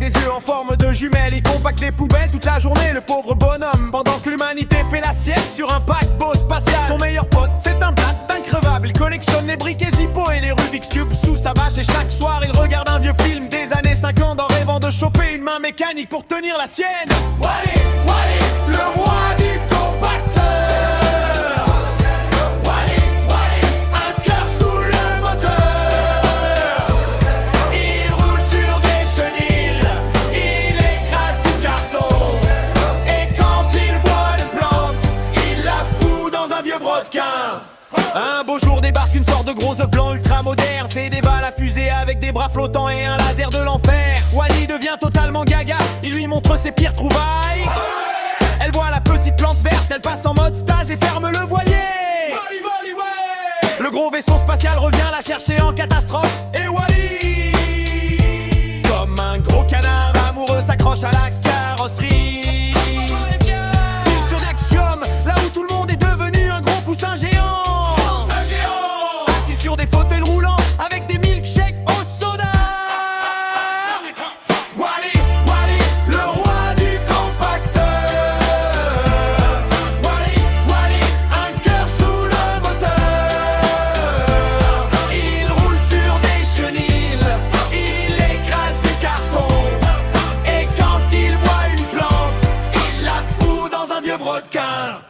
des yeux en forme de jumelles. Il compacte les poubelles toute la journée, le pauvre bonhomme, pendant que l'humanité fait la sieste sur un paquebot spatial. Son meilleur pote, c'est un plat increvable. Il collectionne les briques et Zippo et les Rubik's Cube sous sa vache. Et chaque soir il regarde un vieux film des années 50 en rêvant de choper une main mécanique pour tenir la sienne. Wally, Wally, le roi du compacteur. Wally, Wally, un cœur sous le moteur. Il roule sur des chenilles, il écrase du carton. Et quand il voit une plante, il la fout dans un vieux brodequin. Un beau jour débarque une sorte de gros œuf blanc ultra moderne. C'est des balles à fusée avec des bras flottants et un laser de l'enfer. Wally devient totalement gaga, il lui montre ses pires trouvailles. Elle voit la petite plante verte, elle passe en mode stase et ferme le voilier. Wally, Wally, ouais. Le gros vaisseau spatial revient la chercher en catastrophe. Et Wally, comme un gros canard amoureux, s'accroche à la carrosserie. Île sur Daxium, là où tout le monde est devenu un gros poussin géant. Assis sur des fauteuils roulants avec des milkshakes au soda. Wally, Wally, le roi du compacteur. Wally, Wally, un cœur sous le moteur. Il roule sur des chenilles, il écrase du carton. Et quand il voit une plante, il la fout dans un vieux brodequin.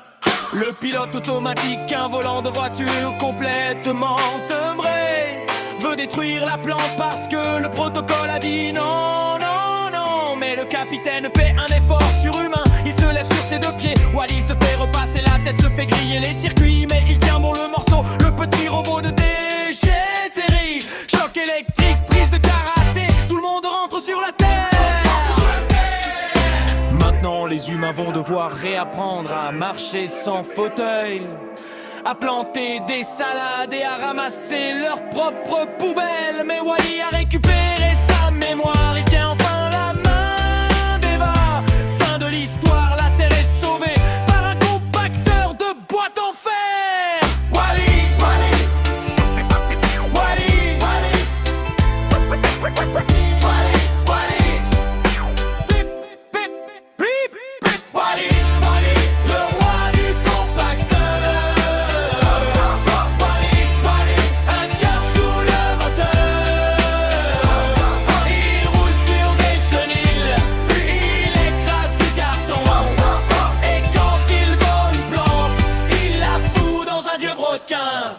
Le pilote automatique, un volant de voiture complètement timbré, veut détruire la plante parce que le protocole a dit non, non, non. Mais le capitaine fait un effort surhumain, il se lève sur ses deux pieds. Wally se fait repasser la tête, se fait griller les circuits, mais il tient bon le morceau, le petit robot de déchetterie. Choc électrique, prise de karaté, tout le monde rentre sur la terre. Maintenant les humains vont devoir réapprendre à marcher sans fauteuil, à planter des salades et à ramasser leurs propres poubelles. Mais Wally a récupéré sa mémoire, il tient enfin la main d'Eva. Fin de l'histoire, la terre est sauvée par un compacteur de boîte en fer. Wally, Wally, Wally, Wally, Wally, Wally, bip, bip, bip, bip. Wally, Wally, le roi du compacteur. Wally, Wally, un cœur sous le moteur. Il roule sur des chenilles, il écrase du carton. Et quand il voit une plante, il la fout dans un vieux brodequin.